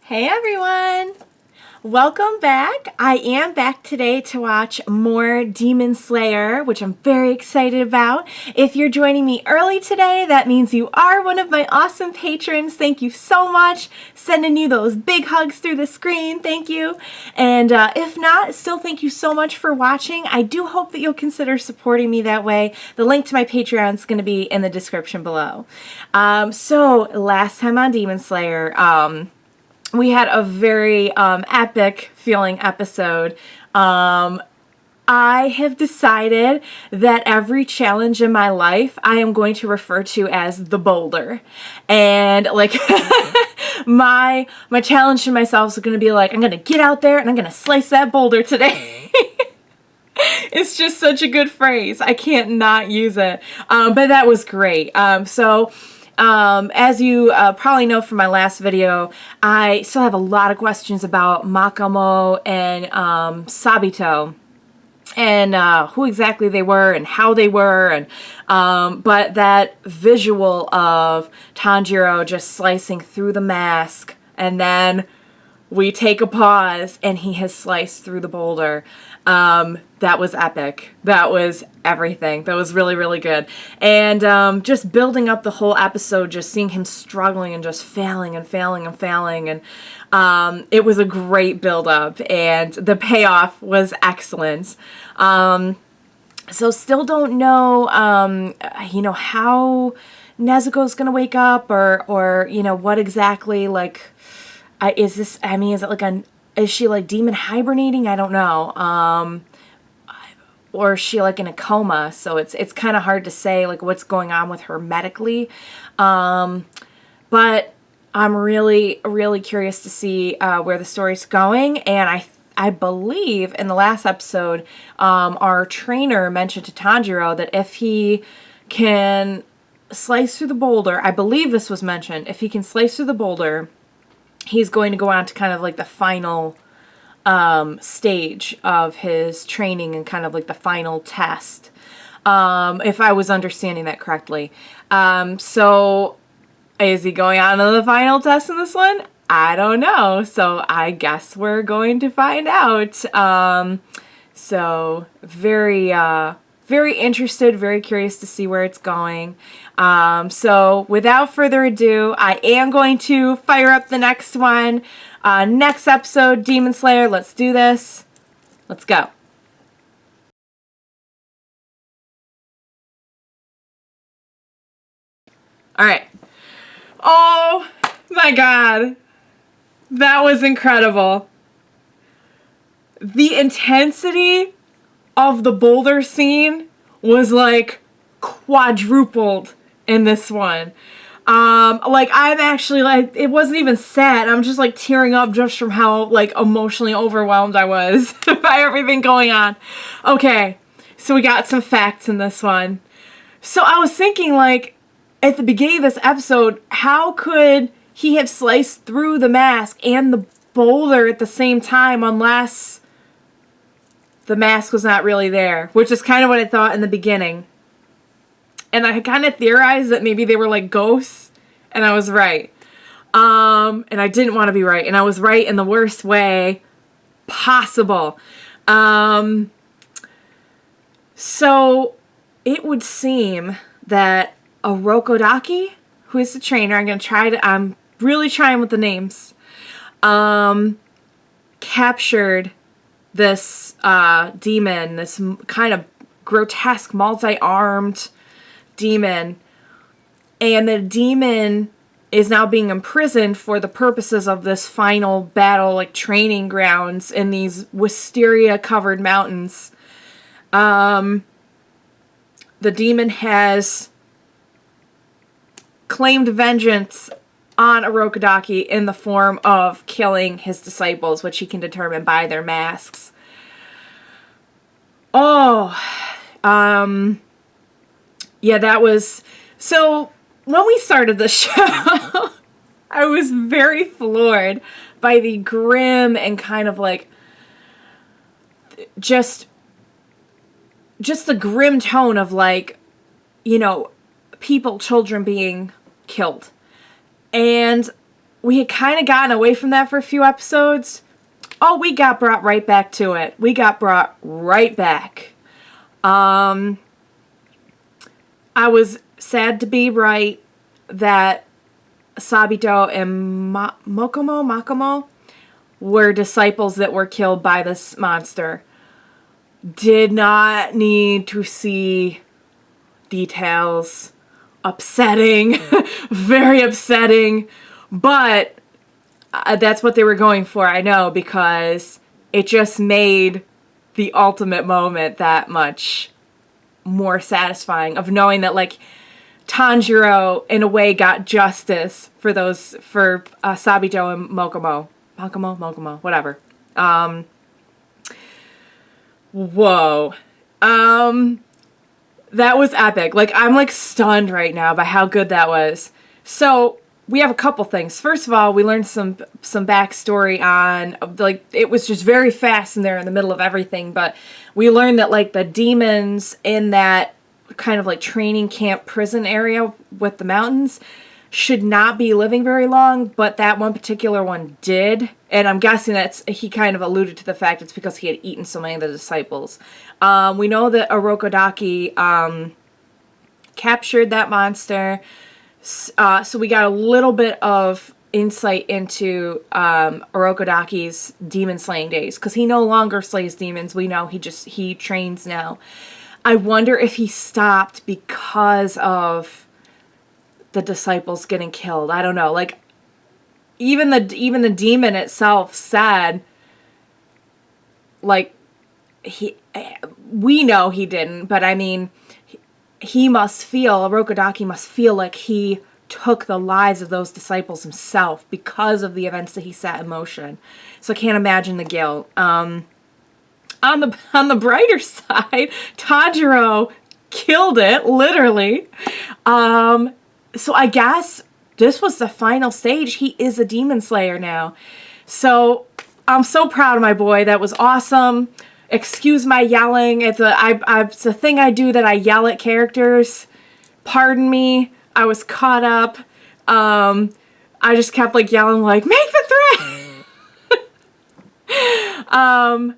Hey everyone! Welcome back. I am back today to watch more Demon Slayer, which I'm very excited about. If you're joining me early today, that means you are one of my awesome patrons. Thank you so much. Sending you those big hugs through the screen. Thank you. And if not, still thank you so much for watching. I do hope that you'll consider supporting me that way. The link to my Patreon is going to be in the description below. So last time on Demon Slayer, we had a very epic feeling episode. I have decided that every challenge in my life I am going to refer to as the boulder. And like my challenge to myself is going to be like, I'm going to get out there and I'm going to slice that boulder today. It's just such a good phrase. I can't not use it. But that was great. As you probably know from my last video, I still have a lot of questions about Makamo and Sabito and who exactly they were and how they were, and but that visual of Tanjiro just slicing through the mask, and then we take a pause and he has sliced through the boulder. That was epic. That was everything. That was really, really good. And just building up the whole episode, just seeing him struggling and just failing and failing and failing. And it was a great build up, and the payoff was excellent. So still don't know, how Nezuko's gonna wake up, or what exactly, like, is it like is she like demon hibernating? I don't know. Or is she like in a coma? So it's kind of hard to say like what's going on with her medically. But I'm really, really curious to see where the story's going. And I believe in the last episode, our trainer mentioned to Tanjiro that if he can slice through the boulder, I believe this was mentioned, if he can slice through the boulder, he's going to go on to kind of like the final stage of his training and kind of like the final test, if I was understanding that correctly. So is he going on to the final test in this one? I don't know. So I guess we're going to find out. So very, very interested, very curious to see where it's going. So without further ado, I am going to fire up the next one. Next episode, Demon Slayer. Let's do this. Let's go. All right. Oh my God. That was incredible. The intensity of the boulder scene was like quadrupled in this one. Like I'm actually like, it wasn't even sad. I'm just like tearing up just from how like emotionally overwhelmed I was by everything going on. Okay, so we got some facts in this one. So I was thinking, like, at the beginning of this episode, how could he have sliced through the mask and the boulder at the same time unless the mask was not really there, which is kind of what I thought in the beginning. And I kind of theorized that maybe they were like ghosts, and I was right. And I didn't want to be right, and I was right in the worst way possible. So it would seem that Orokodaki, who is the trainer, I'm really trying with the names, captured this demon, this kind of grotesque, multi-armed demon, and the demon is now being imprisoned for the purposes of this final battle, like training grounds in these wisteria-covered mountains. The demon has claimed vengeance on Orokodaki in the form of killing his disciples, which he can determine by their masks. Oh, yeah, that was... So, when we started the show, I was very floored by the grim and kind of like... Just the grim tone of like, children being killed. And we had kind of gotten away from that for a few episodes. Oh, we got brought right back to it. We got brought right back. I was sad to be right that Sabito and Makomo were disciples that were killed by this monster. Did not need to see details. Upsetting. Very upsetting. But that's what they were going for, I know, because it just made the ultimate moment that much more satisfying of knowing that, like, Tanjiro in a way got justice for Sabito and Mokomo, whatever. Whoa. That was epic. Like, I'm like stunned right now by how good that was. So we have a couple things. First of all, we learned some backstory on, like, it was just very fast in there in the middle of everything, but we learned that, like, the demons in that kind of like training camp prison area with the mountains should not be living very long, but that one particular one did. And I'm guessing he kind of alluded to the fact it's because he had eaten so many of the disciples. We know that Orokodaki captured that monster. So we got a little bit of insight into Orokodaki's demon slaying days, because he no longer slays demons. We know he trains now. I wonder if he stopped because of the disciples getting killed. I don't know. Like, even the demon itself said, like, we know he didn't, but I mean, Orokodaki must feel like he took the lives of those disciples himself because of the events that he set in motion. So I can't imagine the guilt. On the brighter side, Tanjiro killed it, literally. So I guess this was the final stage. He is a demon slayer now. So I'm so proud of my boy. That was awesome. Excuse my yelling. It's a thing I do, that I yell at characters. Pardon me. I was caught up. I just kept like yelling, like, make the threat.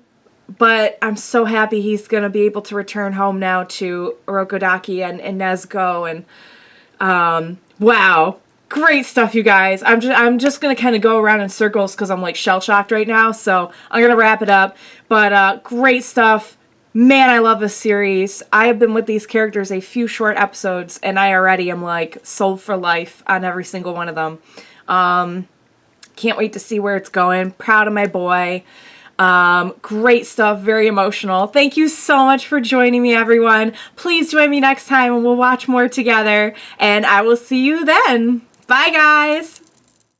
But I'm so happy he's going to be able to return home now to Orokodaki and Nezuko. And wow, great stuff, you guys. I'm just going to kind of go around in circles because I'm like shell-shocked right now. So I'm going to wrap it up. But great stuff. Man, I love this series. I have been with these characters a few short episodes, and I already am like sold for life on every single one of them. Can't wait to see where it's going. Proud of my boy. Great stuff, very emotional. Thank you so much for joining me, everyone. Please join me next time and we'll watch more together, and I will see you then. Bye, guys.